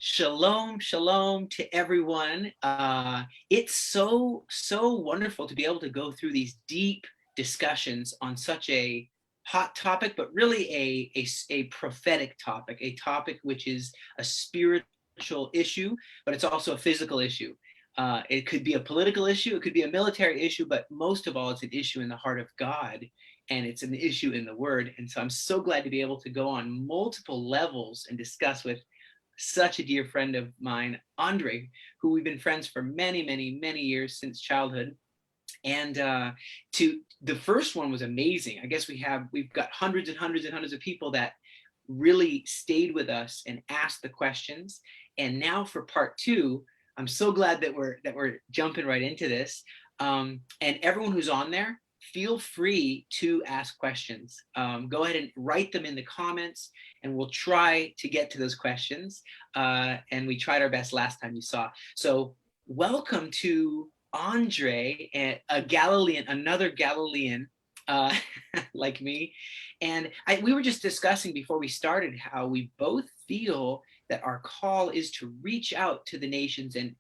Shalom, shalom to everyone. It's so wonderful to be able to go through these deep discussions on such a hot topic, but really a prophetic topic, a topic which is a spiritual issue, but it's also a physical issue. It could be a political issue, it could be a military issue, but most of all, it's an issue in the heart of God, and it's an issue in the Word. And so I'm so glad to be able to go on multiple levels and discuss with such a dear friend of mine, Andre, who we've been friends for many years since childhood. And to the first one was amazing. I guess we've got hundreds and hundreds of people that really stayed with us and asked the questions. And now for part two, I'm so glad that we're jumping right into this. And everyone who's on there, feel free to ask questions. Go ahead and write them in the comments, and we'll try to get to those questions. And we tried our best last time, you saw. So welcome to Andre, a Galilean, another Galilean like me. And we were just discussing before we started how we both feel that our call is to reach out to the nations, and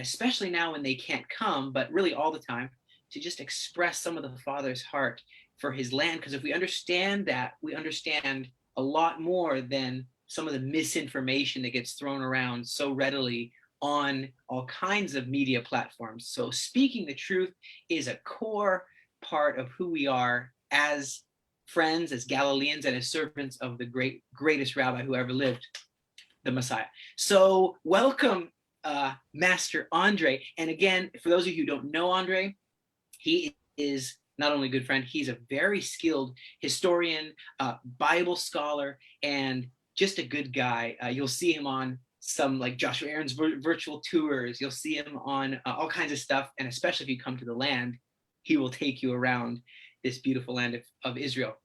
especially now when they can't come, but really all the time, to just express some of the Father's heart for his land. Because if we understand that, we understand a lot more than some of the misinformation that gets thrown around so readily on all kinds of media platforms. So speaking the truth is a core part of who we are as friends, as Galileans, and as servants of the greatest rabbi who ever lived, the Messiah. So welcome, Master Andre. And again, for those of you who don't know Andre, he is not only a good friend, he's a very skilled historian, Bible scholar, and just a good guy. You'll see him on some like Joshua Aaron's virtual tours. You'll see him on all kinds of stuff. And especially if you come to the land, he will take you around this beautiful land of Israel.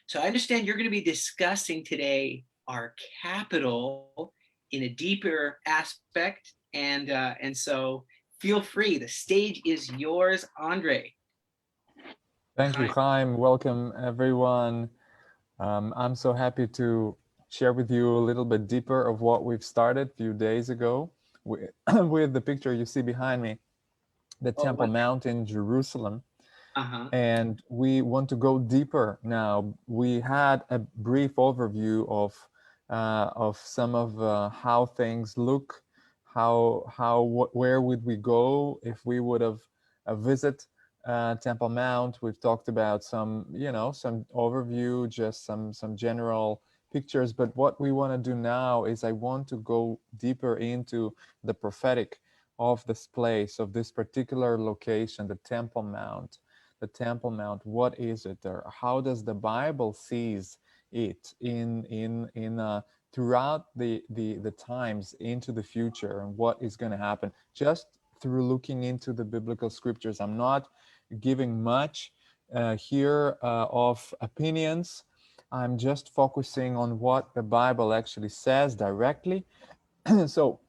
So I understand you're going to be discussing today our capital in a deeper aspect. And so feel free. The stage is yours, Andre. Thank you, Chaim. Welcome, everyone. I'm so happy to share with you a little bit deeper of what we've started a few days ago with, with the picture you see behind me, the Temple Mount in Jerusalem. And we want to go deeper now. We had a brief overview of some of how things look, where would we go if we would have visit Temple Mount. We've talked about some overview, just some general pictures. But what we want to do now is I want to go deeper into the prophetic of this place, of this particular location, the Temple Mount. The Temple Mount, what is it there? How does the Bible sees it throughout the times into the future, and what is going to happen just through looking into the biblical scriptures? I'm not giving much here of opinions. I'm just focusing on what the Bible actually says directly. So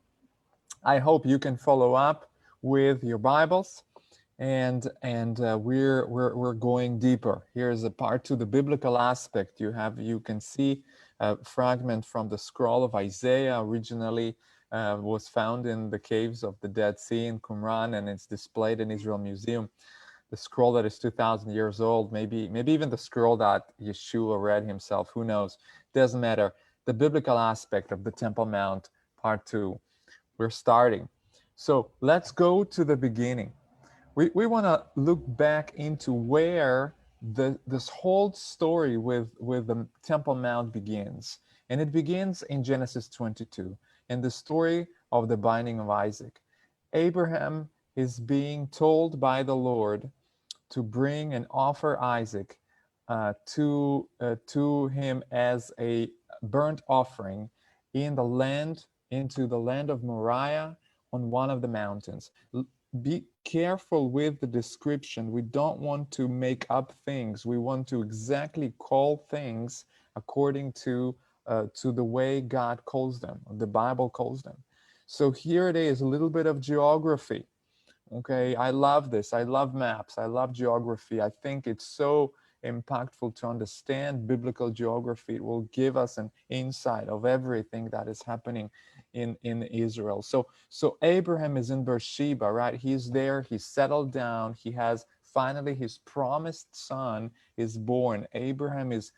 I hope you can follow up with your Bibles, and we're going deeper. Here's a part to the biblical aspect. You can see a fragment from the scroll of Isaiah. Originally was found in the caves of the Dead Sea in Qumran, and it's displayed in Israel Museum. The scroll that is 2,000 years old, maybe even the scroll that Yeshua read himself, who knows? Doesn't matter. The biblical aspect of the Temple Mount, part 2. We're starting. So let's go to the beginning. We want to look back into where this whole story with the Temple Mount begins. And it begins in Genesis 22, in the story of the binding of Isaac. Abraham is being told by the Lord to bring and offer Isaac to him as a burnt offering into the land of Moriah on one of the mountains. Be careful with the description. We don't want to make up things. We want to exactly call things according to the way God calls them, the Bible calls them. So here it is, a little bit of geography. Okay, I love this. I love maps. I love geography. I think it's so impactful to understand biblical geography. It will give us an insight of everything that is happening in Israel. So Abraham is in Beersheba, right? He's there, he's settled down, he has finally his promised son is born. Abraham is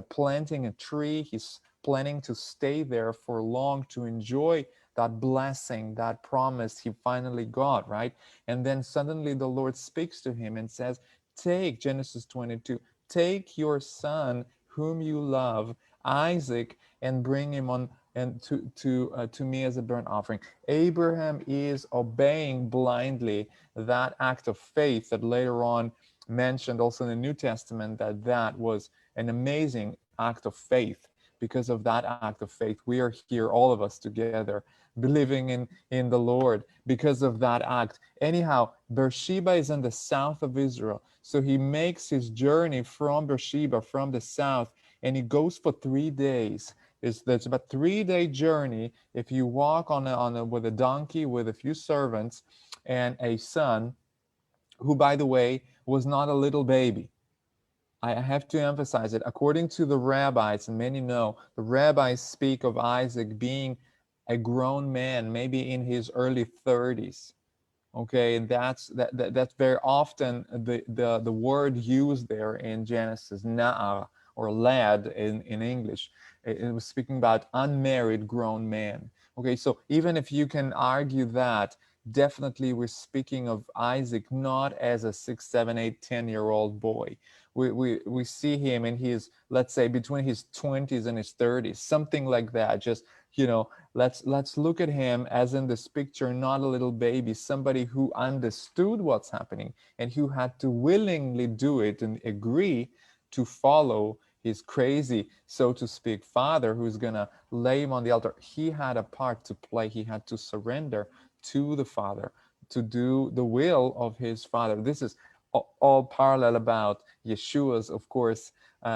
planting a tree. He's planning to stay there for long to enjoy that blessing, that promise he finally got, right? And then suddenly the Lord speaks to him and says, take, Genesis 22, take your son whom you love, Isaac, and bring him on and to me as a burnt offering. Abraham is obeying blindly that act of faith that later on mentioned also in the New Testament, that was an amazing act of faith. Because of that act of faith, we are here, all of us together, believing in the Lord because of that act. Anyhow, Beersheba is in the south of Israel. So he makes his journey from Beersheba, from the south, and he goes for 3 days. That's about 3-day journey. If you walk with a donkey, with a few servants, and a son, who, by the way, was not a little baby. I have to emphasize it. According to the rabbis, and many know, the rabbis speak of Isaac being a grown man, maybe in his early 30s. Okay, and that's very often the word used there in Genesis, na'ar, or lad in English. It was speaking about unmarried grown man. Okay, so even if you can argue that, definitely we're speaking of Isaac not as a 6, 7, 8, 10-year-old boy. We see him in his, let's say, between his 20s and his 30s, something like that. Just, let's look at him as in this picture, not a little baby, somebody who understood what's happening and who had to willingly do it and agree to follow his crazy, so to speak, father who's gonna lay him on the altar. He had a part to play. He had to surrender to the father, to do the will of his father. This is all parallel about Yeshua's, of course,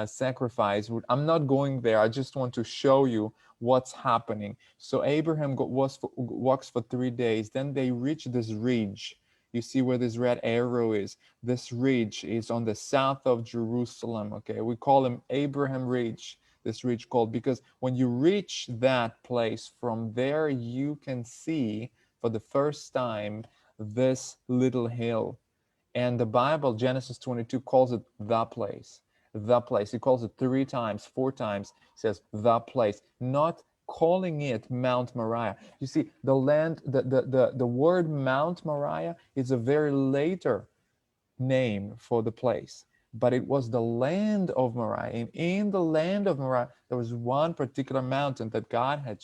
sacrifice. I'm not going there. I just want to show you what's happening. So Abraham walks for 3 days. Then they reach this ridge. You see where this red arrow is. This ridge is on the south of Jerusalem. Okay, we call him Abraham Ridge. This ridge called, because when you reach that place, from there you can see for the first time this little hill. And the Bible, Genesis 22, calls it the place. The place. He calls it 3 times, 4 times. He says the place, not calling it Mount Moriah. You see, the land, the word Mount Moriah is a very later name for the place, but it was the land of Moriah. And in the land of Moriah, there was one particular mountain that God had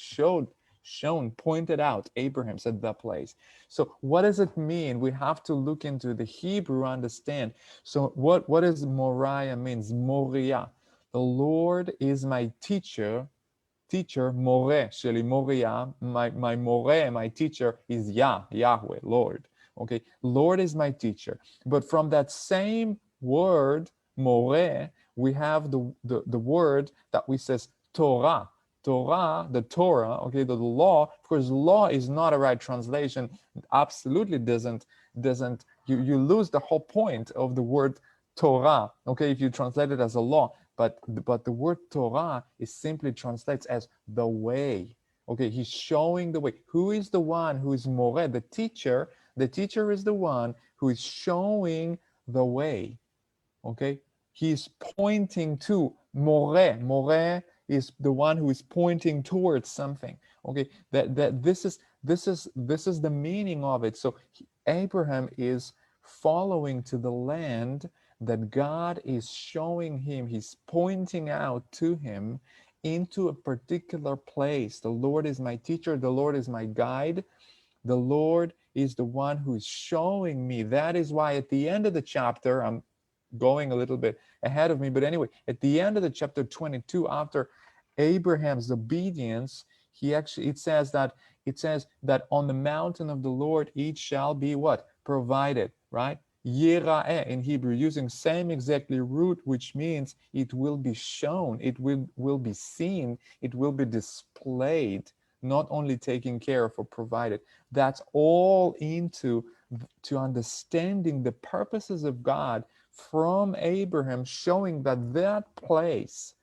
pointed out. Abraham said the place. So what does it mean? We have to look into the Hebrew, understand. So what does Moriah means? Moriah. The Lord is my teacher, more, sheli Moriah, my more, my teacher is Yahweh, Lord. Okay, Lord is my teacher. But from that same word, more, we have the word that we says Torah. Torah, the Torah, okay, the law. Of course, law is not a right translation. It absolutely doesn't. You lose the whole point of the word Torah, okay, if you translate it as a law. But the word Torah is simply translates as the way. Okay, he's showing the way. Who is the one who is more? The teacher. The teacher is the one who is showing the way. Okay, he's pointing to more. More is the one who is pointing towards something. Okay, that this is the meaning of it. So Abraham is following to the land that God is showing him. He's pointing out to him into a particular place. The Lord is my teacher. The Lord is my guide. The Lord is the one who is showing me. That is why at the end of the chapter, I'm going a little bit ahead of me, but anyway, at the end of the chapter 22, after Abraham's obedience, it says that on the mountain of the Lord it shall be what? Provided, right? Yira'eh in Hebrew, using same exactly root, which means it will be shown, it will be seen, it will be displayed, not only taken care of or provided. That's all into to understanding the purposes of God from Abraham, showing that that place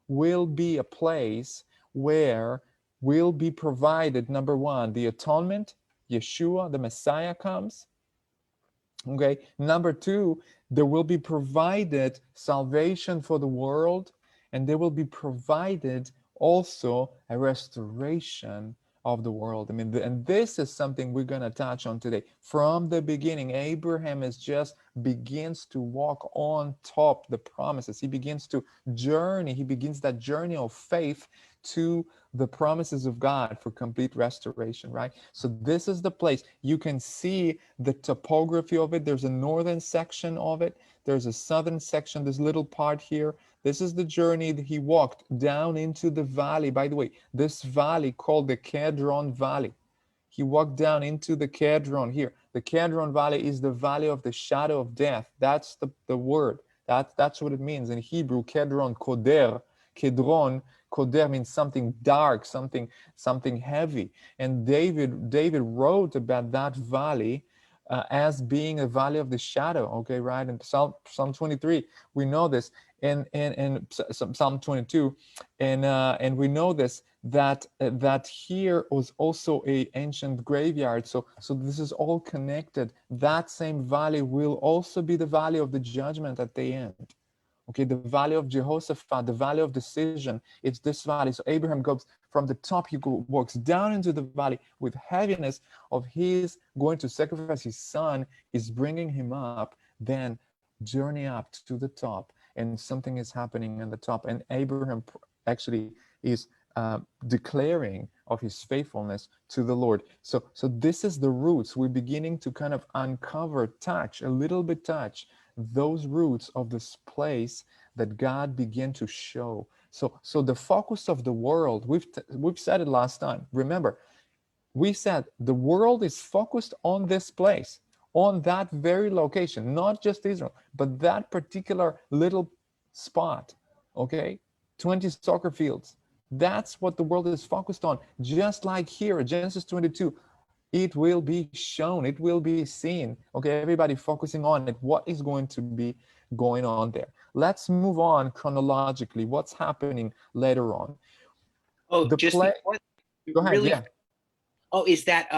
will be a place where will be provided, number one, the atonement, Yeshua, the Messiah comes. Okay, number two, there will be provided salvation for the world, and there will be provided also a restoration of the world. I mean, and this is something we're going to touch on today. From the beginning, Abraham is just begins to walk on top the promises. He begins to journey. He begins that journey of faith to the promises of God for complete restoration, right? So this is the place. You can see the topography of it. There's a northern section of it. There's a southern section, this little part here. This is the journey that he walked down into the valley. By the way, this valley called the Kedron Valley. He walked down into the Kedron here. The Kedron Valley is the valley of the shadow of death. That's the word. That's what it means in Hebrew. Kedron, Koder. Koder means something dark, something heavy. And David wrote about that valley as being a valley of the shadow. Okay, right? In Psalm 23, we know this. And Psalm 22, and we know this, that here was also a ancient graveyard. So this is all connected. That same valley will also be the valley of the judgment at the end. Okay, the valley of Jehoshaphat, the valley of decision, it's this valley. So Abraham goes from the top, walks down into the valley with heaviness of his going to sacrifice his son, is bringing him up, then journey up to the top, and something is happening in the top. And Abraham actually is declaring of his faithfulness to the Lord. So this is the roots. We're beginning to kind of uncover, touch those roots of this place that God began to show. So the focus of the world, we've said it last time. Remember, we said the world is focused on this place, on that very location, not just Israel, but that particular little spot, okay? 20 soccer fields. That's what the world is focused on. Just like here, Genesis 22, it will be shown, it will be seen. Okay, everybody focusing on it, what is going to be going on there. Let's move on chronologically. What's happening later on? Oh, just before, go ahead, really. yeah. Oh, is that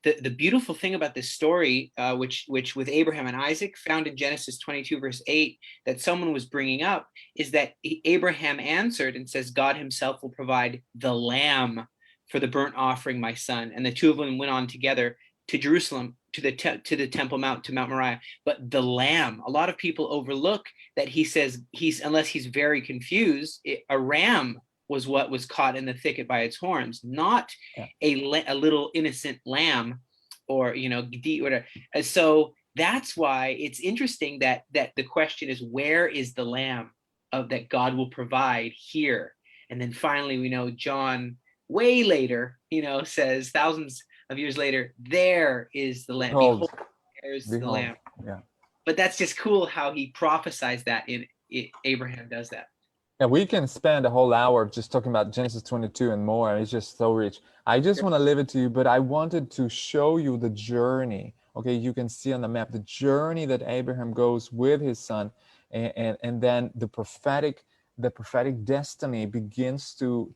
the beautiful thing about this story, which with Abraham and Isaac, found in Genesis 22 verse 8, that someone was bringing up, is that Abraham answered and says, God himself will provide the lamb for the burnt offering, my son. And the two of them went on together to Jerusalem, to the Temple Mount, to Mount Moriah. But the lamb, a lot of people overlook that he says unless he's very confused, a ram was what was caught in the thicket by its horns, not a little innocent lamb, or whatever. So that's why it's interesting that the question is, where is the lamb that God will provide here? And then finally we know John way later, says thousands of years later, there is the lamb. Behold, there's the lamb. Yeah. But that's just cool how he prophesies that Abraham does that. Yeah, we can spend a whole hour just talking about Genesis 22 and more. It's just so rich. I just want to leave it to you, but I wanted to show you the journey. Okay, you can see on the map the journey that Abraham goes with his son, and then the prophetic destiny begins to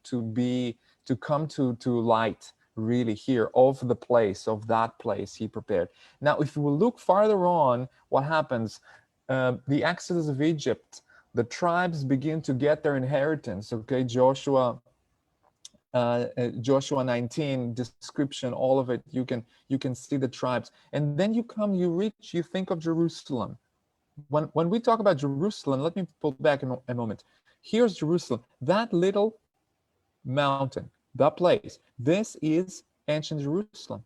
come to light, really, here, of that place he prepared. Now, if we look farther on, what happens? The Exodus of Egypt. The tribes begin to get their inheritance. Okay, Joshua 19 description, all of it. You can see the tribes, and then you think of Jerusalem. When we talk about Jerusalem, let me pull back a moment. Here's Jerusalem, that little mountain, that place. This is ancient Jerusalem.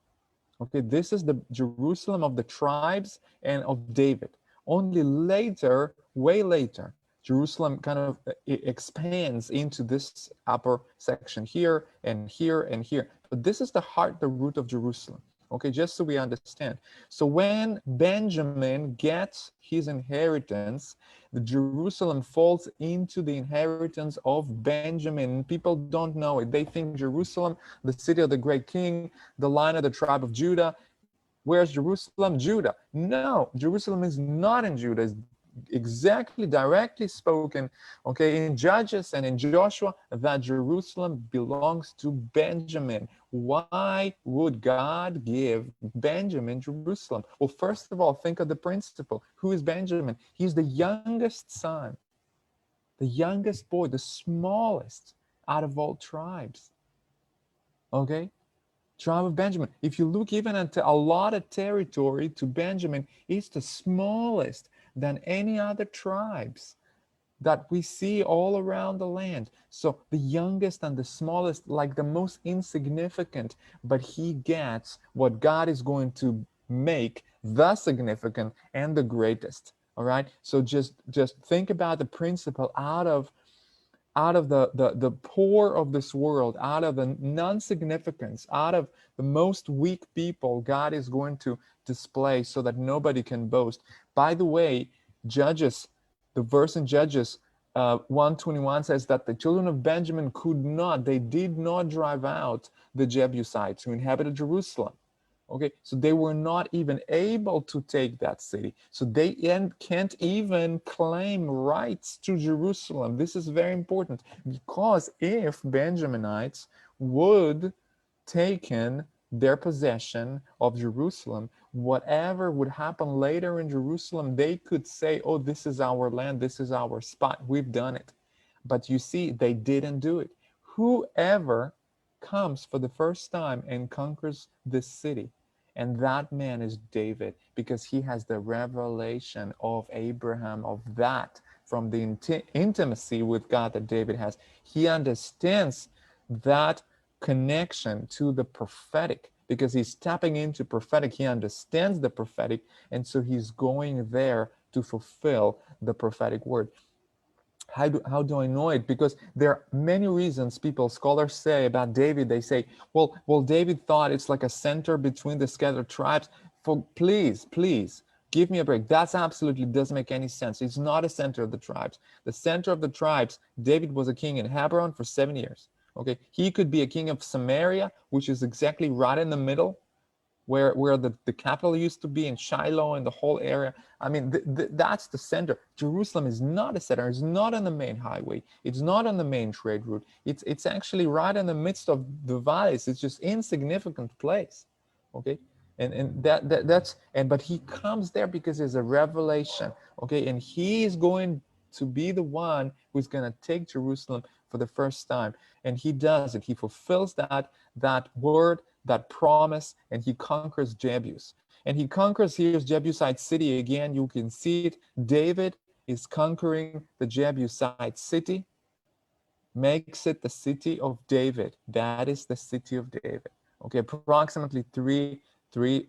Okay, this is the Jerusalem of the tribes and of David. Only later, way later, Jerusalem kind of expands into this upper section here and here and here. But this is the heart, the root of Jerusalem. Okay, just so we understand. So when Benjamin gets his inheritance, the Jerusalem falls into the inheritance of Benjamin. People don't know it. They think Jerusalem, the city of the great king, the line of the tribe of Judah. Where's Jerusalem? Judah. No, Jerusalem is not in Judah. exactly directly spoken, okay, in Judges and in Joshua, that Jerusalem belongs to Benjamin. Why would God give Benjamin Jerusalem? Well, first of all, think of the principle. Who is Benjamin? He's the youngest son, the youngest boy, the smallest out of all tribes. Okay? Tribe of Benjamin. If you look even at a lot of territory to Benjamin, it's the smallest than any other tribes that we see all around the land. So the youngest and the smallest, like the most insignificant, but he gets what God is going to make the significant and the greatest. All right. So just think about the principle out of the poor of this world, out of the non-significance, out of the most weak people, God is going to display so that nobody can boast. By the way, Judges, the verse in Judges 1:21 says that the children of Benjamin they did not drive out the Jebusites who inhabited Jerusalem. Okay, so they were not even able to take that city. So they can't even claim rights to Jerusalem. This is very important, because if Benjaminites would taken their possession of Jerusalem, whatever would happen later in Jerusalem, they could say, oh, this is our land, this is our spot, we've done it. But you see, they didn't do it. Whoever comes for the first time and conquers this city, and that man is David, because he has the revelation of Abraham, of that, from the intimacy with God that David has. He understands that connection to the prophetic, because he's tapping into prophetic. He understands the prophetic, and so he's going there to fulfill the prophetic word. How do I know it? Because there are many reasons scholars say about David. They say, well, David thought it's like a center between the scattered tribes. Please, give me a break. That's absolutely doesn't make any sense. It's not a center of the tribes. The center of the tribes, David was a king in Hebron for 7 years. Okay, he could be a king of Samaria, which is exactly right in the middle, where the capital used to be, in Shiloh and the whole area. I mean, that's the center. Jerusalem is not a center. It's not on the main highway. It's not on the main trade route. It's actually right in the midst of the valleys. It's just insignificant place. Okay, and but he comes there because there's a revelation. Okay, and he is going to be the one who's going to take Jerusalem for the first time, and he does it. He fulfills that word, that promise, and he conquers Jebus. And he conquers, here's Jebusite city again. You can see it. David is conquering the Jebusite city, makes it the city of David. That is the city of David. Okay, approximately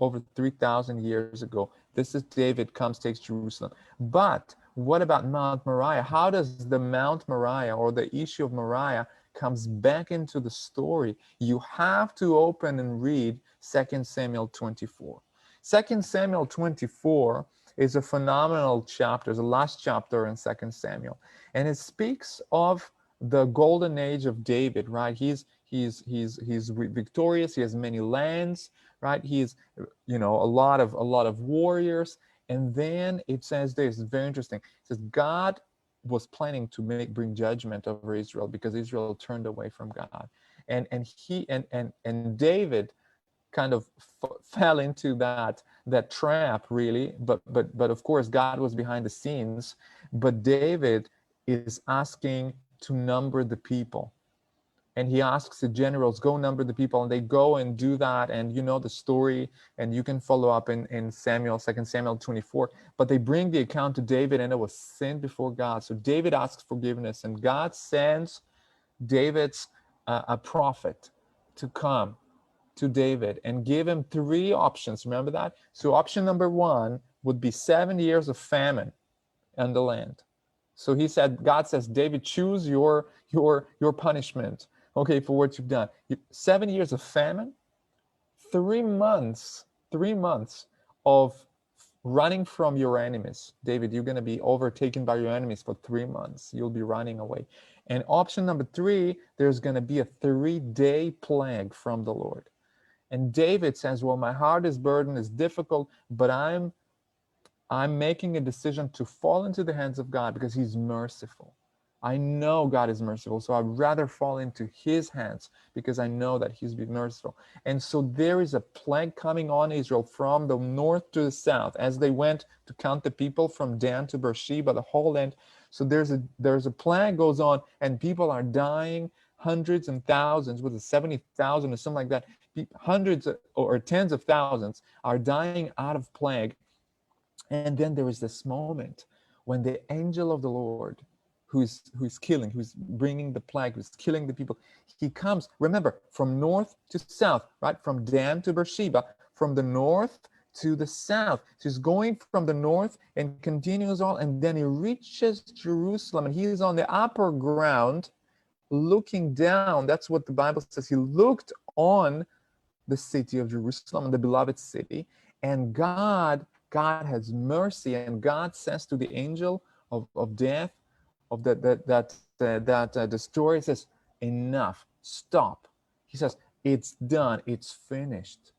over 3,000 years ago. This is David comes, takes Jerusalem. But what about Mount Moriah? How does the Mount Moriah, or the issue of Moriah, comes back into the story? You have to open and read 2 Samuel 24. 2 Samuel 24 is a phenomenal chapter. It's the last chapter in 2 Samuel. And it speaks of the golden age of David, right? He's victorious. He has many lands, right? He's, a lot of warriors. And then it says this, it's very interesting. It says God was planning to bring judgment over Israel because Israel turned away from God, and David kind of fell into that trap, really. But of course God was behind the scenes. But David is asking to number the people, and he asks the generals, go number the people, and they go and do that. And you know the story, and you can follow up in 2 Samuel 24. But they bring the account to David, and it was sin before God. So David asks forgiveness, and God sends David's a prophet to come to David and give him 3 options. Remember that? So option number 1 would be 7 years of famine in the land. So God says, David, choose your punishment, okay, for what you've done. 7 years of famine, 3 months of running from your enemies. David, you're going to be overtaken by your enemies for 3 months. You'll be running away. And option number 3, there's going to be a 3-day plague from the Lord. And David says, well, my heart is burdened, it's difficult, but I'm I'm making a decision to fall into the hands of God because he's merciful. I know God is merciful, so I'd rather fall into his hands because I know that he's being merciful. And so there is a plague coming on Israel from the north to the south as they went to count the people from Dan to Beersheba, the whole land. So there's a plague goes on, and people are dying, hundreds and thousands, with 70,000 or something like that. Hundreds or tens of thousands are dying out of plague. And then there is this moment when the angel of the Lord, who's killing, who's bringing the plague, who's killing the people, he comes, remember, from north to south, right? From Dan to Beersheba, from the north to the south. So he's going from the north and continues on, and then he reaches Jerusalem, and he is on the upper ground looking down. That's what the Bible says. He looked on the city of Jerusalem, the beloved city, and God has mercy, and God says to the angel of death, of that destroyer, says, enough, stop. He says, it's done, it's finished.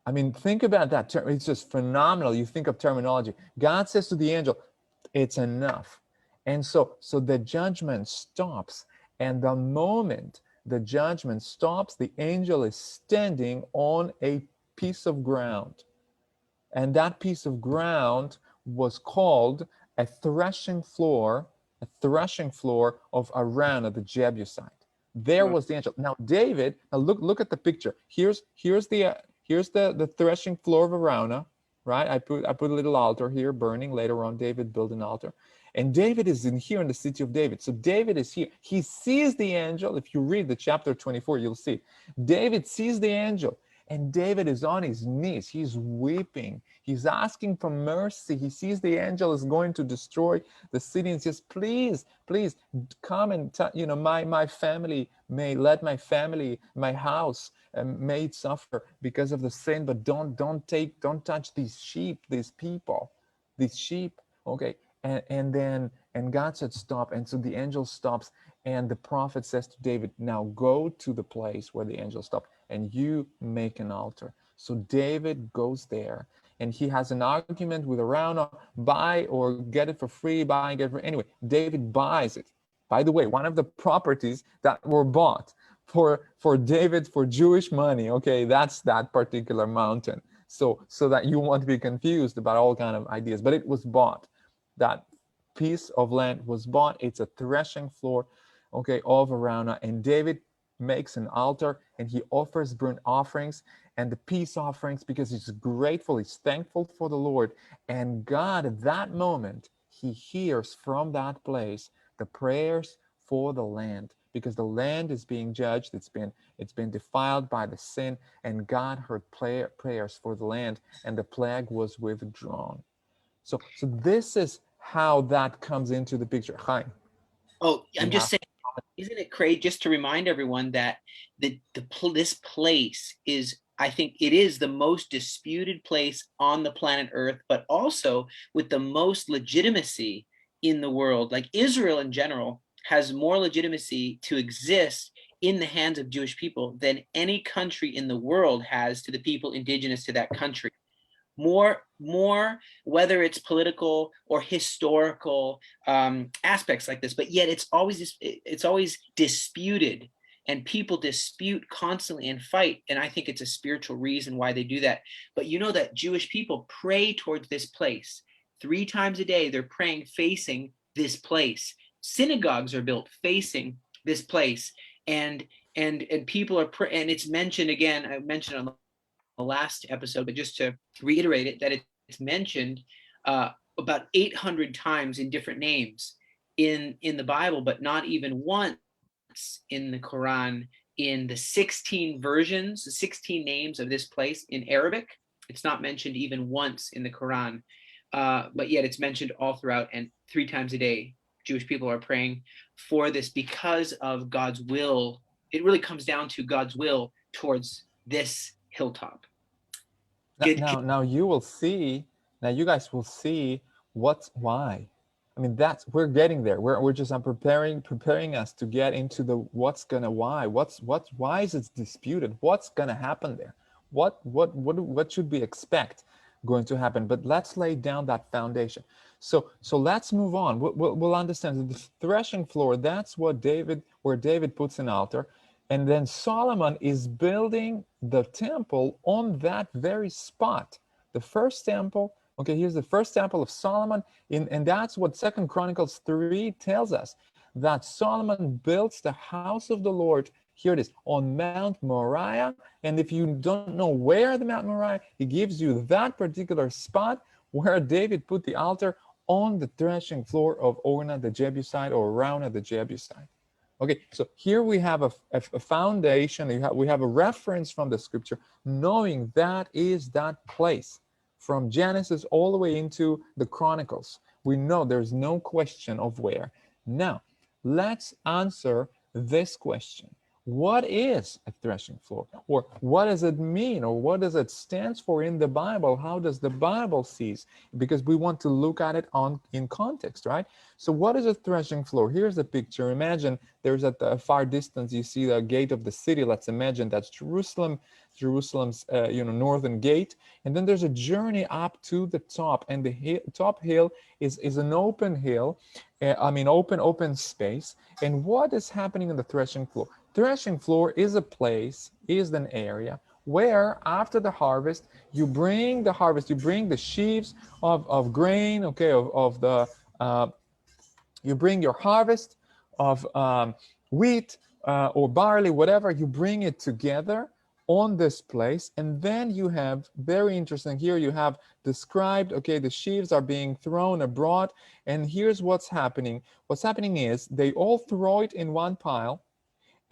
I mean, think about that term. It's just phenomenal. You think of terminology. God says to the angel, it's enough. And so the judgment stops. And the moment the judgment stops, the angel is standing on a piece of ground. And that piece of ground was called a threshing floor of Araunah the Jebusite. There was the angel. Now David, now look at the picture. Here's the threshing floor of Araunah, right? I put a little altar here burning. Later on, David built an altar. And David is in here in the city of David. So David is here. He sees the angel. If you read the chapter 24, you'll see. David sees the angel. And David is on his knees. He's weeping. He's asking for mercy. He sees the angel is going to destroy the city and says, please, please come and, my family, let my family, my house, may it suffer because of the sin, but don't touch these sheep, these people, these sheep. Okay. And God said, stop. And so the angel stops, and the prophet says to David, now go to the place where the angel stopped and you make an altar. So David goes there, and he has an argument with Araunah, buy or get it for free, buy and get it for anyway. David buys it. By the way, one of the properties that were bought for David for Jewish money, okay, that's that particular mountain. So that you won't be confused about all kind of ideas, but it was bought. That piece of land was bought. It's a threshing floor, okay, of Araunah, and David makes an altar, and he offers burnt offerings and the peace offerings because he's grateful, he's thankful for the Lord. And God, at that moment, he hears from that place the prayers for the land, because the land is being judged. It's been defiled by the sin, and God heard prayers for the land, and the plague was withdrawn. So this is how that comes into the picture. Chaim. Oh, I'm just saying, isn't it crazy? Just to remind everyone that this place is, I think it is the most disputed place on the planet Earth, but also with the most legitimacy in the world. Like Israel in general has more legitimacy to exist in the hands of Jewish people than any country in the world has to the people indigenous to that country. More, whether it's political or historical aspects like this, but yet it's always disputed, and people dispute constantly and fight. And I think it's a spiritual reason why they do that. But you know that Jewish people pray towards this place 3 times a day. They're praying facing this place. Synagogues are built facing this place, and people are and it's mentioned again. I mentioned on the last episode, but just to reiterate it, that it's mentioned about 800 times in different names in the Bible, but not even once in the Quran. In the 16 versions, the 16 names of this place in Arabic, it's not mentioned even once in the Quran, but yet it's mentioned all throughout, and 3 times a day Jewish people are praying for this because of God's will. It really comes down to God's will towards this hilltop. Now you will see. Now you guys will see why. I mean, we're getting there. We're just preparing us to get into the why is it disputed? What's gonna happen there? What should we expect? going to happen. But let's lay down that foundation. So let's move on. We'll understand the threshing floor. That's what where David puts an altar, and then Solomon is building the temple on that very spot. The first temple. Okay, here's the first temple of Solomon, and that's what 2 Chronicles 3 tells us, that Solomon builds the house of the Lord. Here it is, on Mount Moriah. And if you don't know where the Mount Moriah, he gives you that particular spot where David put the altar, on the threshing floor of Ornan the Jebusite, or Araunah the Jebusite. Okay, so here we have a foundation, we have a reference from the scripture, knowing that is that place. From Genesis all the way into the Chronicles, we know there's no question of where. Now, let's answer this question. What is a threshing floor? Or what does it mean? Or what does it stand for in the Bible? How does the Bible see it? Because we want to look at it in context, right? So what is a threshing floor? Here's a picture. Imagine there's at the far distance, you see the gate of the city. Let's imagine that's Jerusalem's northern gate. And then there's a journey up to the top. And the top hill is an open hill. Open space. And what is happening in the threshing floor? Threshing floor is a place, is an area where after the harvest, you bring the sheaves of grain, okay, you bring your harvest of wheat or barley, whatever, you bring it together on this place. And then you have, very interesting here, you have described, okay, the sheaves are being thrown abroad. And here's what's happening. What's happening is they all throw it in one pile,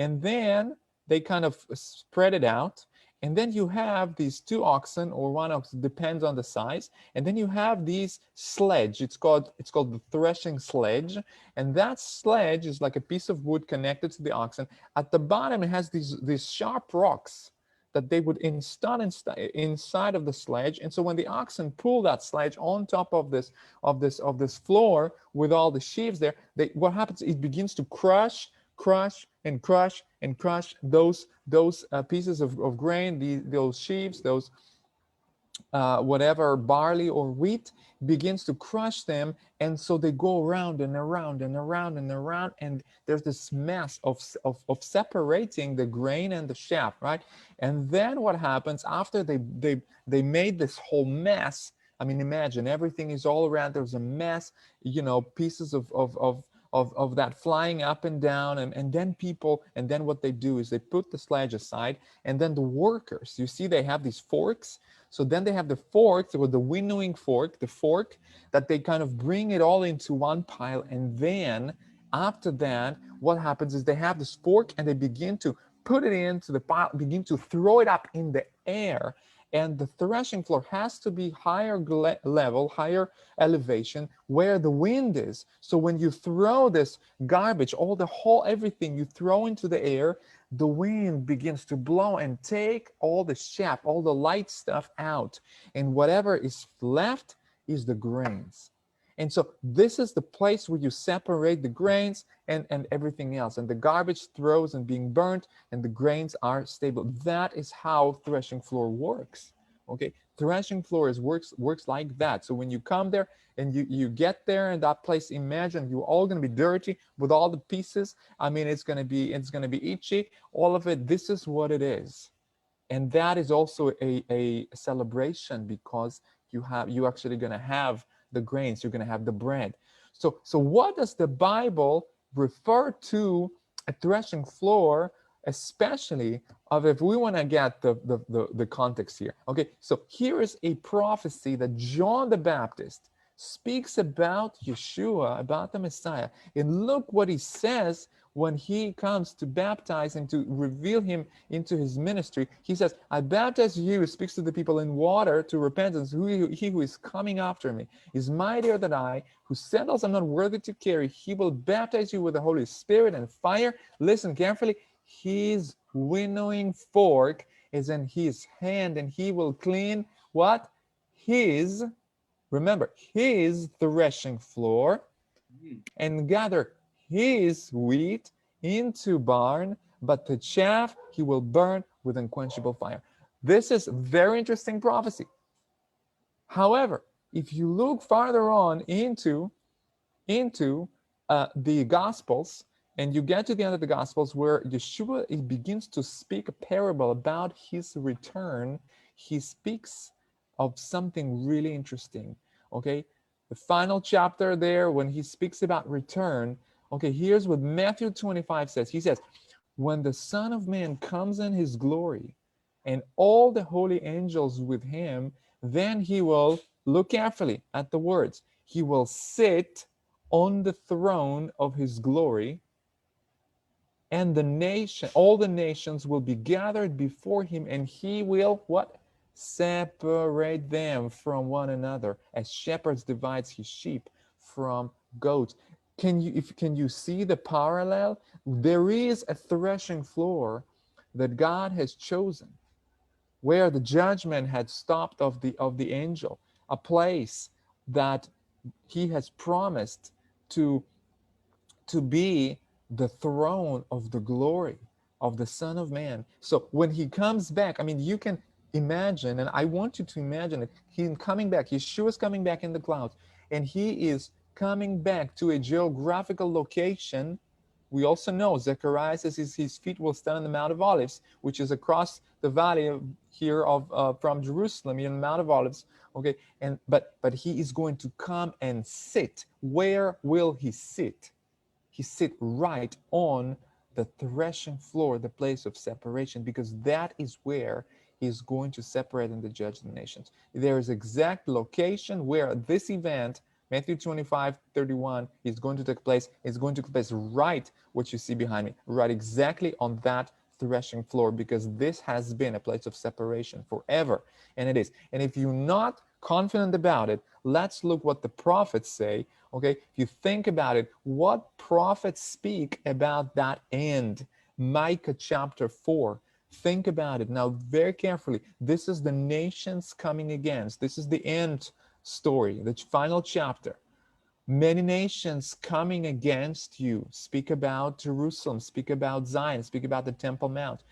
and then they kind of spread it out. And then you have these 2 oxen, or 1 oxen, depends on the size. And then you have these sledge. It's called the threshing sledge. And that sledge is like a piece of wood connected to the oxen. At the bottom, it has these sharp rocks that they would install inside of the sledge. And so when the oxen pull that sledge on top of this floor with all the sheaves there, what happens? It begins to crush those pieces of grain, those sheaves, those whatever barley or wheat, begins to crush them. And so they go around and around and around and around, and there's this mess of separating the grain and the chaff, right? And then what happens after they made this whole mess? I mean, imagine everything is all around, there's a mess, pieces of that flying up and down, and then what they do is they put the sledge aside, and then the workers, you see, they have these forks. So then they have the fork, with the winnowing fork, the fork that they kind of bring it all into one pile. And then after that, what happens is they have this fork and they begin to put it into the pile, begin to throw it up in the air. And the threshing floor has to be higher level, higher elevation, where the wind is. So when you throw this garbage, everything you throw into the air, the wind begins to blow and take all the chaff, all the light stuff out. And whatever is left is the grains. And so this is the place where you separate the grains and everything else. And the garbage throws and being burnt, and the grains are stable. That is how threshing floor works. Okay, threshing floor works like that. So when you come there and you get there in that place, imagine you're all going to be dirty with all the pieces. I mean, it's going to be itchy, all of it. This is what it is. And that is also a celebration, because you actually going to have the grains, you're going to have the bread. So what does the Bible refer to a threshing floor, especially if we want to get the context here? Okay, so here is a prophecy that John the Baptist speaks about Yeshua, about the Messiah. And look what he says when he comes to baptize and to reveal him into his ministry. He says, I baptize you, speaks to the people, in water to repentance. He who is coming after me is mightier than I, whose sandals I'm not worthy to carry. He will baptize you with the Holy Spirit and fire. Listen carefully. His winnowing fork is in his hand, and he will clean what? Remember, his threshing floor, and gather his wheat into barn, but the chaff he will burn with unquenchable fire. This is very interesting prophecy. However, if you look farther on into the Gospels, and you get to the end of the Gospels where Yeshua begins to speak a parable about his return, he speaks of something really interesting. Okay, the final chapter there, when he speaks about return, okay, here's what Matthew 25 says. He says, when the Son of Man comes in his glory and all the holy angels with him, then he will, look carefully at the words, he will sit on the throne of his glory, and all the nations will be gathered before him, and he will what? Separate them from one another, as shepherds divides his sheep from goats. Can you see the parallel? There is a threshing floor that God has chosen, where the judgment had stopped of the angel, a place that he has promised to be the throne of the glory of the Son of Man. So when he comes back, I mean, you can imagine, and I want you to imagine it, him coming back, Yeshua is coming back in the clouds, and he is coming back to a geographical location. We also know Zechariah says his feet will stand on the Mount of Olives, which is across the valley here from Jerusalem, in the Mount of Olives. Okay, and but he is going to come and sit. Where will he sit? He sit right on the threshing floor, the place of separation, because that is where he is going to separate and to judge the nations. There is exact location where this event, Matthew 25:31, is going to take place. It's going to take place right, what you see behind me, right exactly on that threshing floor, because this has been a place of separation forever, and it is. And if you're not confident about it, let's look what the prophets say. Okay, if you think about it, what prophets speak about that end? Micah chapter 4. Think about it now very carefully. This is the nations coming against. This is the end story, the final chapter. Many nations coming against you. Speak about Jerusalem, speak about Zion, speak about the Temple Mount.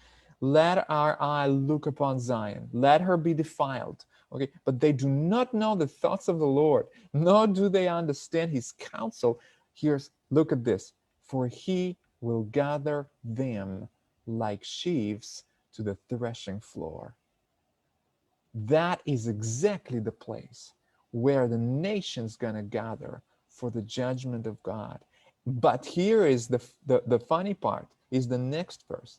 Let our eye look upon Zion. Let her be defiled. Okay, but they do not know the thoughts of the Lord, nor do they understand his counsel. Look at this. For he will gather them like sheaves to the threshing floor. That is exactly the place where the nation's going to gather for the judgment of God. But here is the funny part, is the next verse.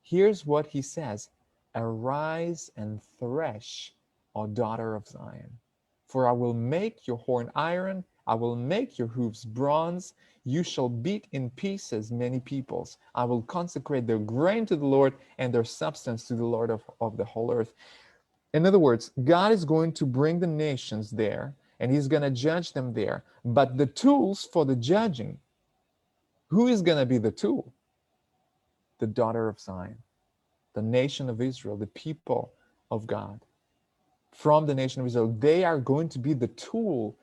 Here's what he says: arise and thresh, O daughter of Zion, for I will make your horn iron, I will make your hooves bronze, you shall beat in pieces many peoples. I will consecrate their grain to the Lord and their substance to the Lord of the whole earth. In other words, God is going to bring the nations there, and he's going to judge them there. But the tools for the judging, who is going to be the tool? The daughter of Zion, the nation of Israel, the people of God. From the nation of Israel, they are going to be the tool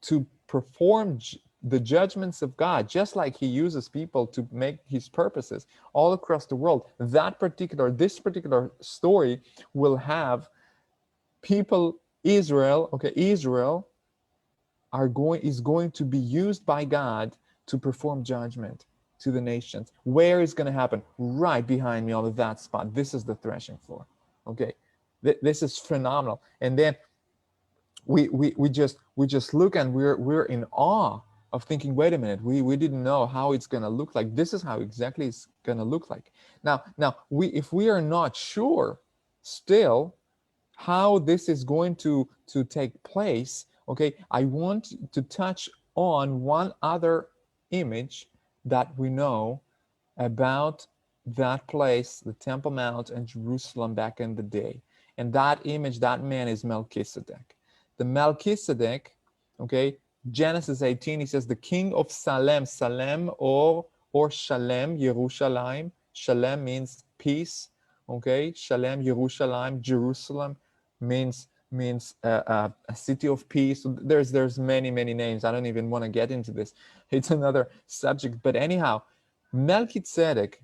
to perform the judgments of God, just like he uses people to make his purposes all across the world. This particular story will have people, Israel is going to be used by God to perform judgment to the nations. Where is going to happen? Right behind me on that spot. This is the threshing floor. Okay, this is phenomenal. And then we just look, and we're in awe of thinking, wait a minute, we didn't know how it's going to look like. This is how exactly it's going to look like. Now if we are not sure still how this is going to take place, okay, I want to touch on one other image that we know about that place, the Temple Mount and Jerusalem back in the day. And that image, that man is Melchizedek. The Melchizedek, okay, Genesis 18, he says, the king of Salem, or Shalem, Yerushalayim. Shalem means peace, okay? Shalem, Yerushalayim, Jerusalem means a city of peace. There's many names. I don't even want to get into this. It's another subject. But anyhow, Melchizedek,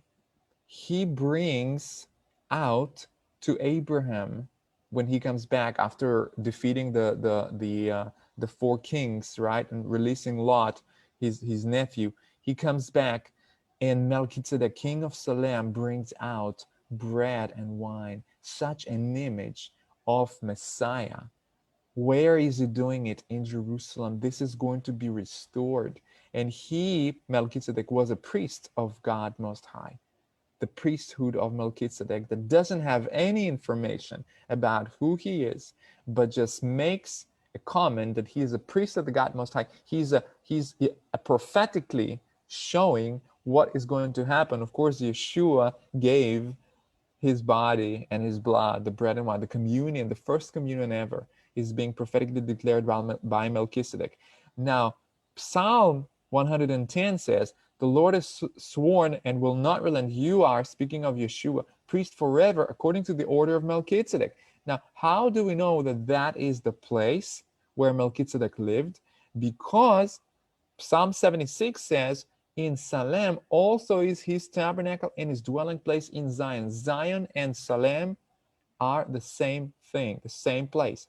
he brings out to Abraham when he comes back after defeating the four kings, right, and releasing Lot, his nephew, he comes back, and Melchizedek, king of Salem, brings out bread and wine, such an image of Messiah. Where is he doing it? In Jerusalem. This is going to be restored. And he, Melchizedek, was a priest of God Most High. The priesthood of Melchizedek that doesn't have any information about who he is, but just makes a comment that he is a priest of the God Most High. He's a prophetically showing what is going to happen. Of course, Yeshua gave his body and his blood, the bread and wine, the communion, the first communion ever, is being prophetically declared by Melchizedek. Now, Psalm 110 says, the Lord has sworn and will not relent. You are, speaking of Yeshua, priest forever according to the order of Melchizedek. Now, how do we know that that is the place where Melchizedek lived? Because Psalm 76 says, in Salem also is his tabernacle and his dwelling place in Zion. Zion and Salem are the same thing, the same place.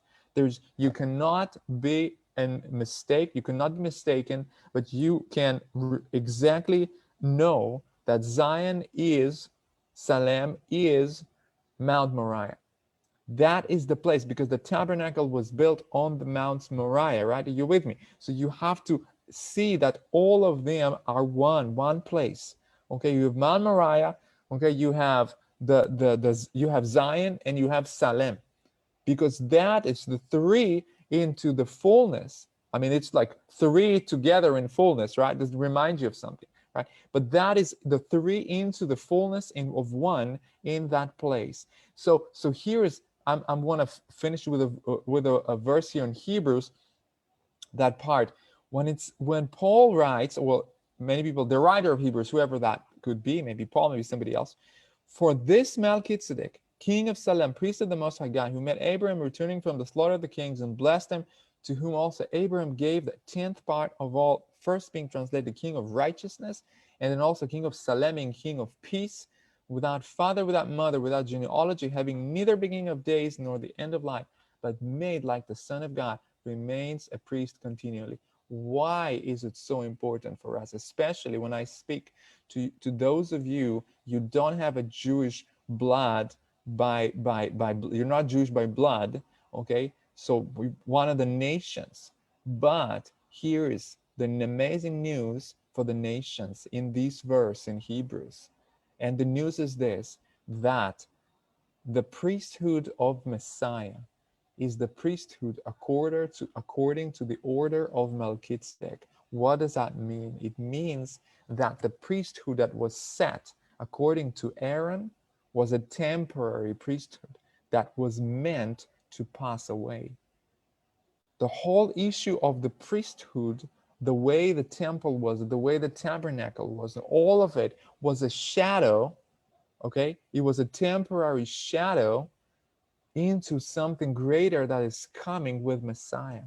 You cannot be a mistake, you cannot be mistaken, but you can exactly know that Salem is Mount Moriah. That is the place, because the tabernacle was built on the Mount Moriah, right? Are you with me? So you have to see that all of them are one place. Okay, you have Mount Moriah, okay, you have you have Zion, and you have Salem, because that is the three into the fullness. I mean, it's like three together in fullness, right? This reminds you of something, right? But that is the three into the fullness of one in that place. So here is, I'm going to finish with a verse here in Hebrews, that part, when Paul writes, well, many people, the writer of Hebrews, whoever that could be, maybe Paul, maybe somebody else, for this Melchizedek, king of Salem, priest of the Most High God, who met Abraham returning from the slaughter of the kings and blessed him, to whom also Abraham gave the 10th part of all, first being translated king of righteousness, and then also king of Salem and king of peace, without father, without mother, without genealogy, having neither beginning of days nor the end of life, but made like the Son of God, remains a priest continually. Why is it so important for us, especially when I speak to those of you, you don't have a Jewish blood you're not Jewish by blood, okay? So one of the nations, but here is the amazing news for the nations in this verse in Hebrews. And the news is this, that the priesthood of Messiah is the priesthood according to the order of Melchizedek. What does that mean? It means that the priesthood that was set according to Aaron was a temporary priesthood that was meant to pass away. The whole issue of the priesthood, the way the temple was, the way the tabernacle was, all of it was a shadow, okay? It was a temporary shadow into something greater that is coming with Messiah.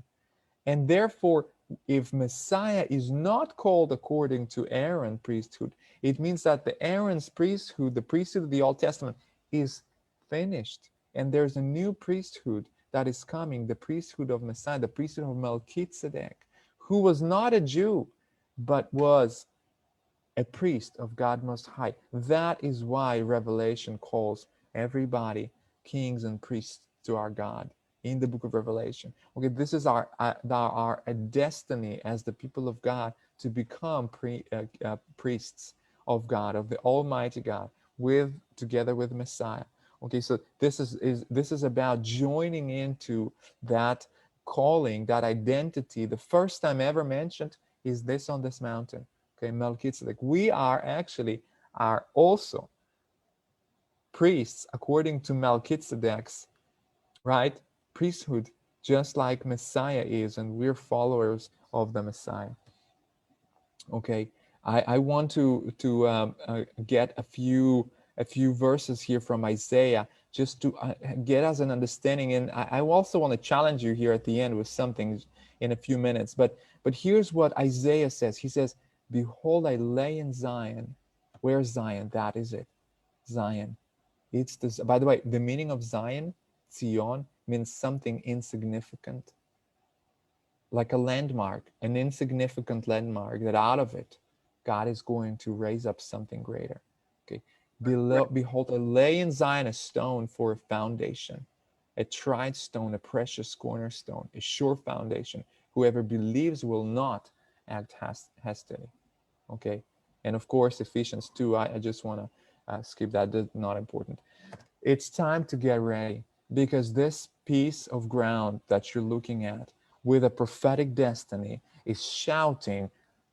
And therefore, if Messiah is not called according to Aaron's priesthood, it means that the Aaron's priesthood, the priesthood of the Old Testament, is finished. And there's a new priesthood that is coming, the priesthood of Messiah, the priesthood of Melchizedek, who was not a Jew, but was a priest of God Most High. That is why Revelation calls everybody kings and priests to our God in the book of Revelation. Okay, this is our destiny as the people of God, to become priests of God, of the Almighty God, together with Messiah. Okay, so this is about joining into that calling, that identity. The first time ever mentioned is this on this mountain. Okay, Melchizedek. We are also priests according to Melchizedek's, right, priesthood, just like Messiah is, and we're followers of the Messiah. Okay, I want to get a few verses here from Isaiah, just to get us an understanding. And I also want to challenge you here at the end with something in a few minutes. But here's what Isaiah says. He says, "Behold, I lay in Zion." Where's Zion? That is it, Zion. It's this. By the way, the meaning of Zion, Zion means something insignificant, like a landmark, an insignificant landmark, that out of it, God is going to raise up something greater. Okay. Right. Behold, I lay in Zion a stone for a foundation, a tried stone, a precious cornerstone, a sure foundation. Whoever believes will not act hastily. Okay. And of course, Ephesians 2, I just want to skip that. That's not important. It's time to get ready, because this piece of ground that you're looking at with a prophetic destiny is shouting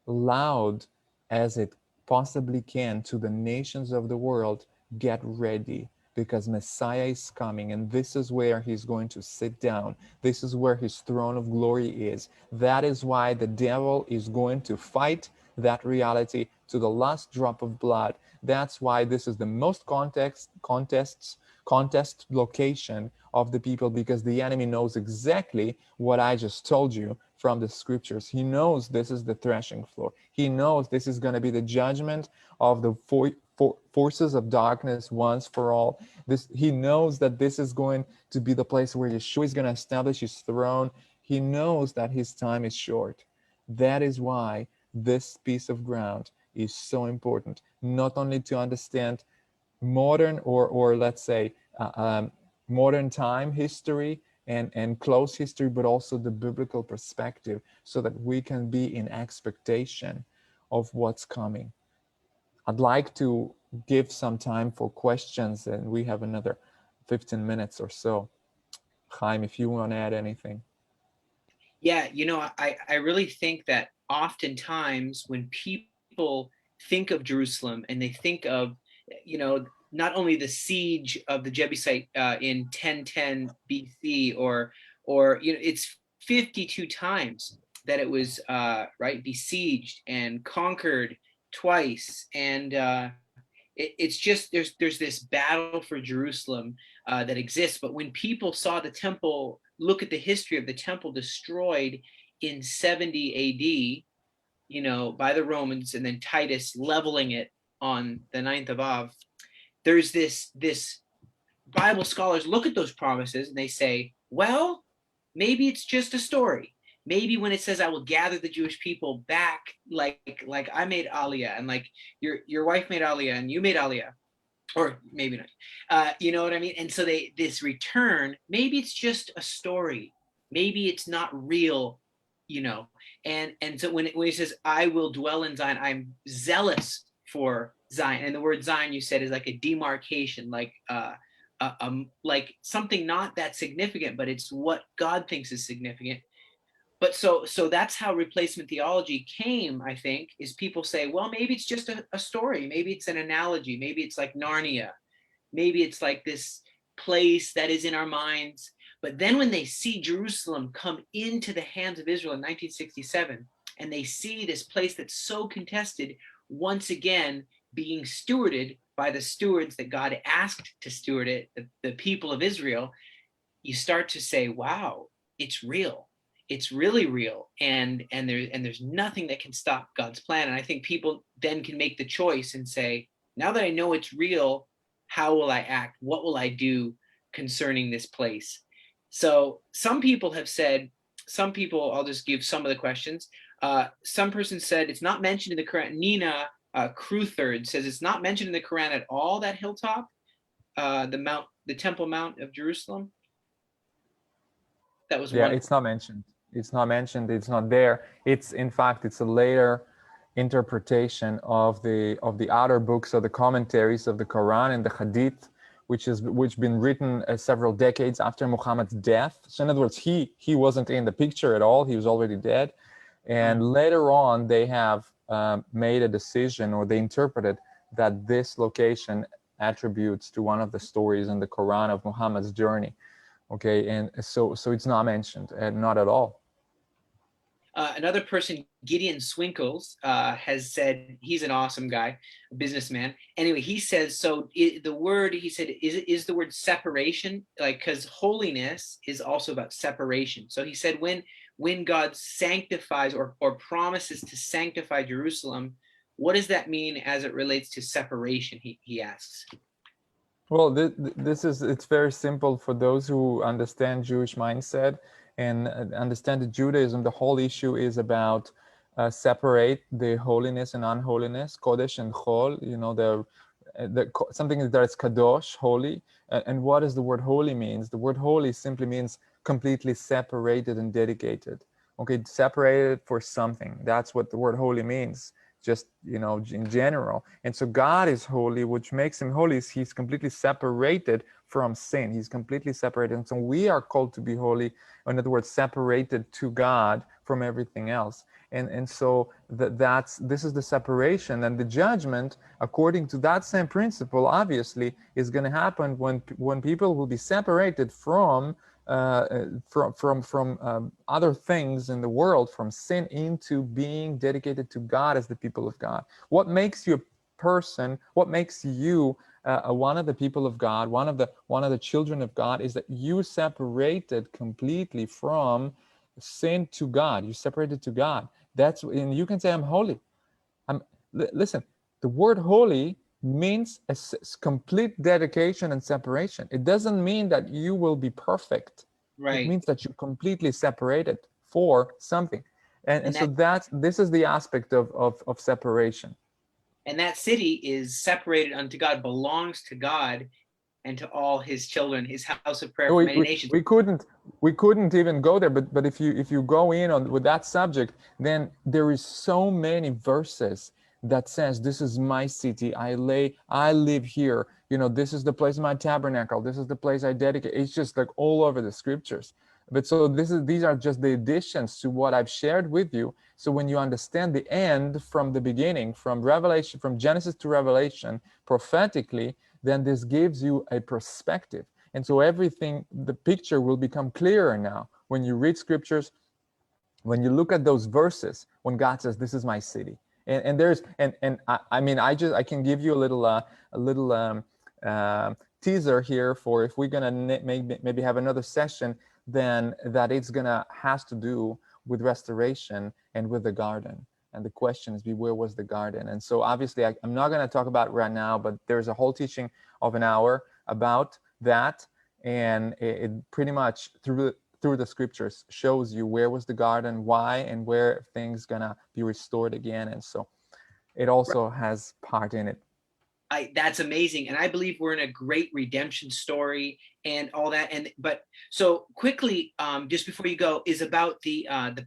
loud as it possibly can to the nations of the world, get ready, because Messiah is coming, and this is where he's going to sit down. This is where his throne of glory is. That is why the devil is going to fight that reality to the last drop of blood. That's why this is the most contest location of the people, because the enemy knows exactly what I just told you from the scriptures. He knows this is the threshing floor. He knows this is going to be the judgment of the forces of darkness once for all. He knows that this is going to be the place where Yeshua is going to establish his throne. He knows that his time is short. That is why this piece of ground is so important, not only to understand modern or let's say modern time history and close history, but also the biblical perspective, so that we can be in expectation of what's coming. I'd like to give some time for questions, and we have another 15 minutes or so. Chaim, if you want to add anything. Yeah, I really think that oftentimes when people think of Jerusalem and they think of, not only the siege of the Jebusite in 1010 BC, or it's 52 times that it was right, besieged and conquered twice, and it's just there's this battle for Jerusalem that exists. But when people saw the temple, look at the history of the temple destroyed in 70 AD, by the Romans, and then Titus leveling it on the 9th of Av, there's this Bible scholars look at those promises and they say, well, maybe it's just a story. Maybe when it says I will gather the Jewish people back, like I made Aliyah, and like your wife made Aliyah, and you made Aliyah, or maybe not. You know what I mean? And so this return, maybe it's just a story. Maybe it's not real, you know. And so when he says I will dwell in Zion, I'm zealous for Zion. And the word Zion, you said, is like a demarcation, like something not that significant, but it's what God thinks is significant. But so that's how replacement theology came, I think, is people say, well, maybe it's just a story, maybe it's an analogy, maybe it's like Narnia, maybe it's like this place that is in our minds. But then when they see Jerusalem come into the hands of Israel in 1967, and they see this place that's so contested once again being stewarded by the stewards that God asked to steward it, the people of Israel, you start to say, wow, it's real. It's really real. And there's nothing that can stop God's plan. And I think people then can make the choice and say, now that I know it's real, how will I act? What will I do concerning this place? So some people have said, I'll just give some of the questions. Some person said it's not mentioned in the Quran. Nina Crutherd says it's not mentioned in the Quran at all, that hilltop, the Temple Mount of Jerusalem. That was Yeah, one. it's not mentioned. It's not mentioned. It's not there. It's, in fact, it's a later interpretation of the outer books of the commentaries of the Quran and the Hadith, which been written several decades after Muhammad's death. So in other words, he wasn't in the picture at all. He was already dead. And later on, they have made a decision, or they interpreted that this location attributes to one of the stories in the Quran of Muhammad's journey. Okay, and so it's not mentioned, not at all. Another person, Gideon Swinkles, has said, he's an awesome guy, a businessman. Anyway, he says, the word, he said, is the word separation, like, because holiness is also about separation. So he said, when God sanctifies or promises to sanctify Jerusalem, what does that mean as it relates to separation? He asks. Well, it's very simple for those who understand Jewish mindset and understand that Judaism. The whole issue is about separate the holiness and unholiness, kodesh and chol. You know, something that is kadosh, holy. And what does the word holy means? The word holy simply means completely separated and dedicated. Okay, separated for something. That's what the word holy means, just, you know, in general. And so God is holy, which makes him holy is he's completely separated from sin. He's completely separated. And so we are called to be holy, in other words, separated to God from everything else. And so this is the separation, and the judgment, according to that same principle, obviously is going to happen when people will be separated from other things in the world, from sin, into being dedicated to God as the people of God. What makes you a person? What makes you one of the people of God, one of the children of God, is that you separated completely from sin to God. You separated to God. And you can say, I'm holy. Listen, the word holy means a complete dedication and separation. It doesn't mean that you will be perfect. It Right. means that you're completely separated for something. And so this is the aspect of separation. And that city is separated unto God, belongs to God and to all his children, his house of prayer for many nations. We couldn't even go there, but if you go in on with that subject, then there is so many verses that says, this is my city, I live here, you know, this is the place of my tabernacle, this is the place I dedicate. It's just like all over the scriptures. But so these are just the additions to what I've shared with you. So when you understand the end from the beginning, from Revelation, from Genesis to Revelation, prophetically, then this gives you a perspective. And so everything, the picture will become clearer now. When you read scriptures, when you look at those verses, when God says, this is my city. And there's, I mean, I can give you a little teaser here for if we're gonna maybe have another session, then that it's gonna has to do with restoration and with the garden. And the question is, where was the garden? And so obviously I'm not going to talk about it right now, but there's a whole teaching of an hour about that. And it pretty much through the scriptures shows you where was the garden, why, and where things going to be restored again. And so it also has part in it. That's amazing, and I believe we're in a great redemption story and all that. But so quickly, just before you go, is about the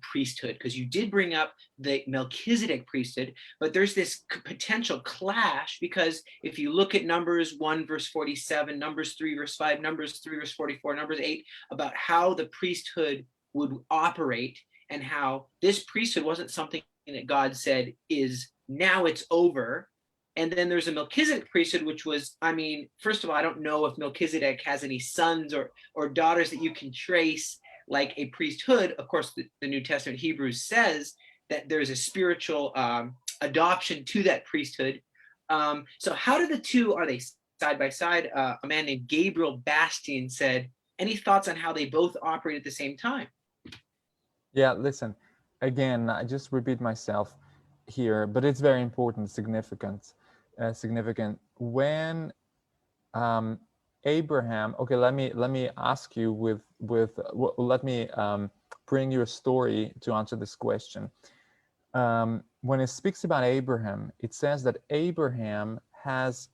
priesthood, because you did bring up the Melchizedek priesthood, but there's this potential clash, because if you look at Numbers 1 verse 47, Numbers 3 verse 5, Numbers 3 verse 44, Numbers 8, about how the priesthood would operate, and how this priesthood wasn't something that God said is now it's over. And then there's a Melchizedek priesthood, which was, I mean, first of all, I don't know if Melchizedek has any sons or daughters that you can trace like a priesthood. Of course, the New Testament Hebrews says that there's a spiritual adoption to that priesthood. So how do the two, are they side by side? A man named Gabriel Bastian said, any thoughts on how they both operate at the same time? Yeah, listen, again, I just repeat myself here, but it's very important, significant. When Abraham, okay, let me ask you let me bring you a story to answer this question. When it speaks about Abraham, it says that Abraham has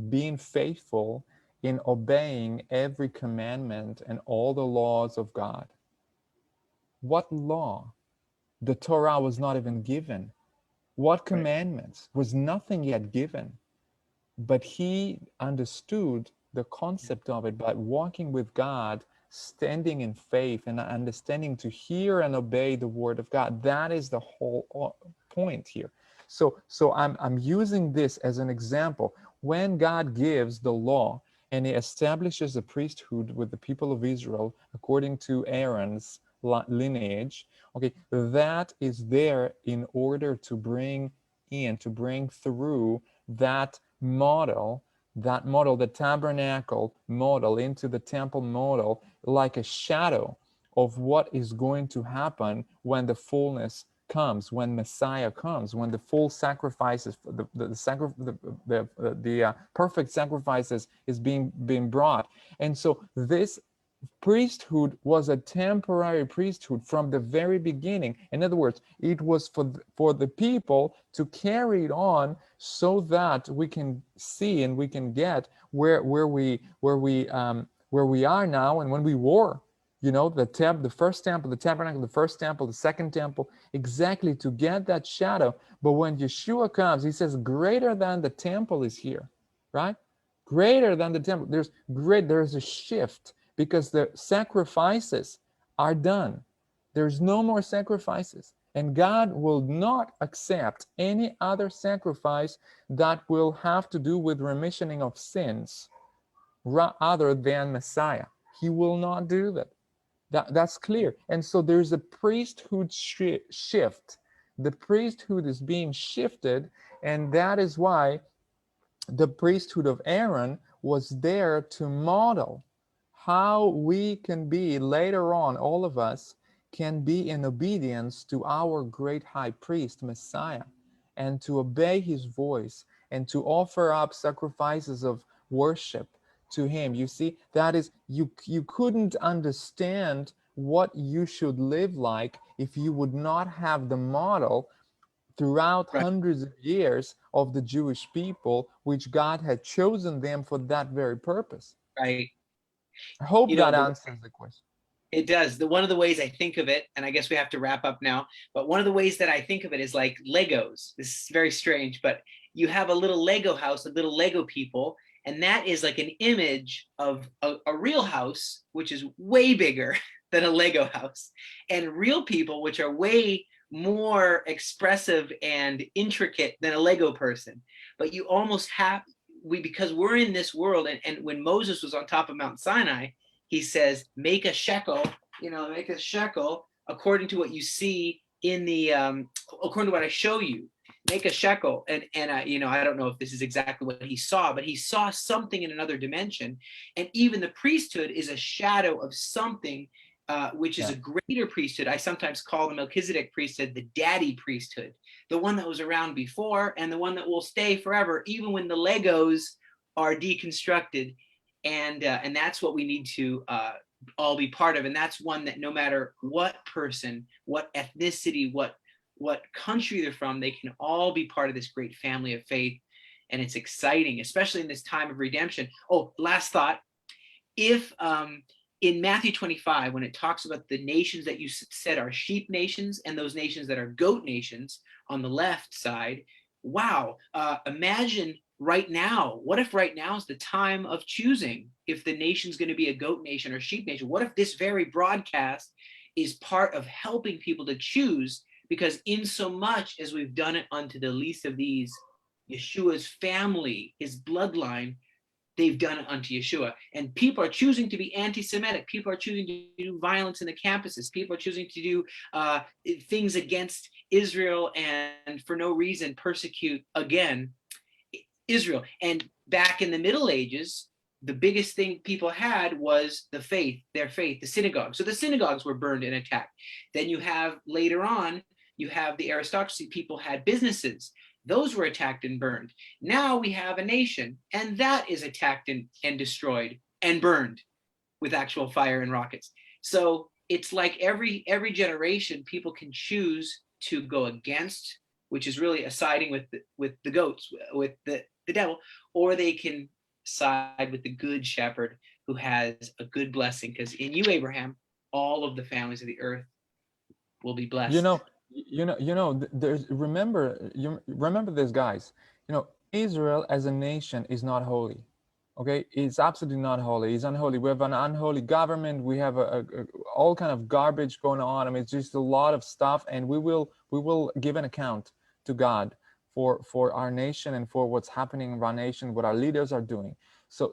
been faithful in obeying every commandment and all the laws of God. What law? The Torah was not even given. What commandments? Was nothing yet given. But he understood the concept of it by walking with God, standing in faith, and understanding to hear and obey the word of God. That is the whole point here. So I'm using this as an example. When God gives the law and he establishes a priesthood with the people of Israel according to Aaron's lineage, okay, that is there in order to bring through that model, the tabernacle model, into the temple model, like a shadow of what is going to happen when the fullness comes, when Messiah comes, when the full sacrifices, the perfect sacrifices is being brought. And so this priesthood was a temporary priesthood from the very beginning. In other words, it was for the people to carry it on so that we can see and we can get where we are now, and when we were, the first temple, the tabernacle, the first temple, the second temple, exactly to get that shadow. But when Yeshua comes, he says, greater than the temple is here, right? Greater than the temple. There's a shift, because the sacrifices are done. There's no more sacrifices. And God will not accept any other sacrifice that will have to do with remissioning of sins other than Messiah. He will not do that. That's clear. And so there's a priesthood shift. The priesthood is being shifted, and that is why the priesthood of Aaron was there to model how we can be later on, all of us can be in obedience to our great high priest, Messiah, and to obey his voice and to offer up sacrifices of worship to him. You see, that is, you couldn't understand what you should live like if you would not have the model throughout hundreds of years of the Jewish people, which God had chosen them for that very purpose. Right. I hope that answers the question. It does. One of the ways I think of it, and I guess we have to wrap up now, but one of the ways that I think of it is like Legos. This is very strange, but you have a little Lego house, a little Lego people, and that is like an image of a real house, which is way bigger than a Lego house, and real people, which are way more expressive and intricate than a Lego person. But you almost have, because we're in this world, and when Moses was on top of Mount Sinai, he says, make a shekel according to what you see in the, according to what I show you, make a shekel. And I don't know if this is exactly what he saw, but he saw something in another dimension. And even the priesthood is a shadow of something, which is a greater priesthood. I sometimes call the Melchizedek priesthood the daddy priesthood, the one that was around before and the one that will stay forever, even when the Legos are deconstructed. And that's what we need to all be part of. And that's one that no matter what person, what ethnicity, what country they're from, they can all be part of this great family of faith. And it's exciting, especially in this time of redemption. Oh, last thought. If in Matthew 25, when it talks about the nations that you said are sheep nations and those nations that are goat nations on the left side, wow, imagine right now. What if right now is the time of choosing if the nation's going to be a goat nation or sheep nation? What if this very broadcast is part of helping people to choose? Because in so much as we've done it unto the least of these, Yeshua's family, his bloodline, they've done it unto Yeshua. And people are choosing to be anti-Semitic. People are choosing to do violence in the campuses. People are choosing to do things against Israel and for no reason persecute again Israel. And back in the Middle Ages, the biggest thing people had was the faith, their faith, the synagogue. So the synagogues were burned and attacked. Then you have later on, you have the aristocracy, people had businesses. Those were attacked and burned. Now we have a nation, and that is attacked and destroyed and burned with actual fire and rockets. So it's like every generation, people can choose to go against, which is really a siding with the goats, with the devil, or they can side with the good shepherd who has a good blessing, because in you, Abraham, all of the families of the earth will be blessed. Remember this, guys. Israel as a nation is not holy. Okay, it's absolutely not holy. It's unholy. We have an unholy government. We have all kind of garbage going on. I mean, it's just a lot of stuff, and we will give an account to God for our nation and for what's happening in our nation, what our leaders are doing. So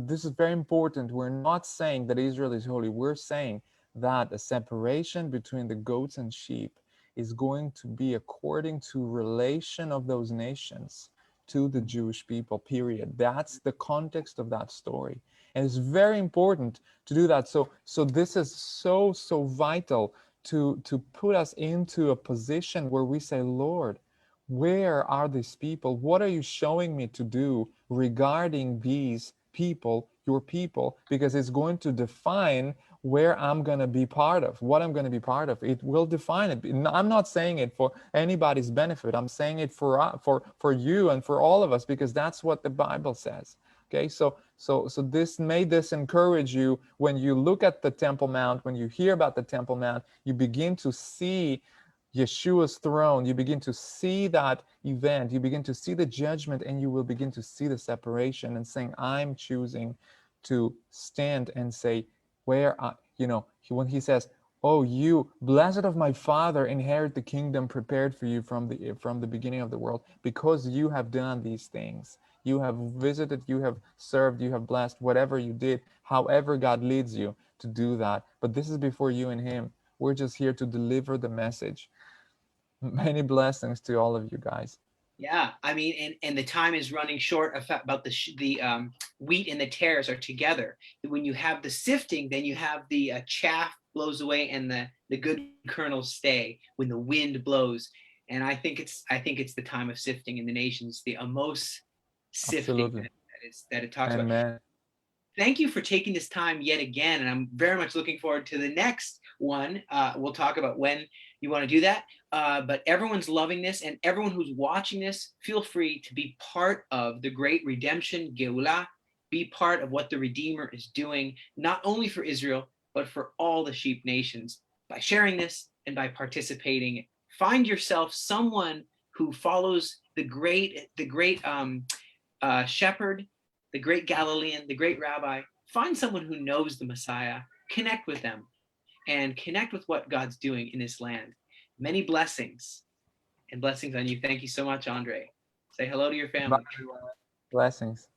this is very important. We're not saying that Israel is holy. We're saying that a separation between the goats and sheep is going to be according to relation of those nations to the Jewish people, period. That's the context of that story. And it's very important to do that. So this is so vital to put us into a position where we say, Lord, where are these people? What are you showing me to do regarding these people, your people? Because it's going to define where I'm going to be part of, what I'm going to be part of. It will define it. I'm not saying it for anybody's benefit. I'm saying it for you and for all of us, because that's what the Bible says. Okay, so this encourage you when you look at the Temple Mount, when you hear about the Temple Mount, you begin to see Yeshua's throne, you begin to see that event, you begin to see the judgment, and you will begin to see the separation and saying, I'm choosing to stand and say, when he says, oh, you blessed of my Father, inherit the kingdom prepared for you from the beginning of the world, because you have done these things. You have visited, you have served, you have blessed, whatever you did, however God leads you to do that. But this is before you and him. We're just here to deliver the message. Many blessings to all of you guys. Yeah, I mean, and the time is running short. About the wheat and the tares are together. When you have the sifting, then you have the chaff blows away and the good kernels stay when the wind blows. And I think it's the time of sifting in the nations, the Amos sifting Absolutely. that it talks about. Amen. Thank you for taking this time yet again, and I'm very much looking forward to the next one. We'll talk about when you want to do that, but everyone's loving this, and everyone who's watching this, feel free to be part of the great redemption, Geulah, be part of what the Redeemer is doing, not only for Israel, but for all the sheep nations, by sharing this and by participating. Find yourself someone who follows the great shepherd, the great Galilean, the great rabbi. Find someone who knows the Messiah, connect with them, and connect with what God's doing in this land. Many blessings and blessings on you. Thank you so much, Andre. Say hello to your Bye, family. everyone. Blessings.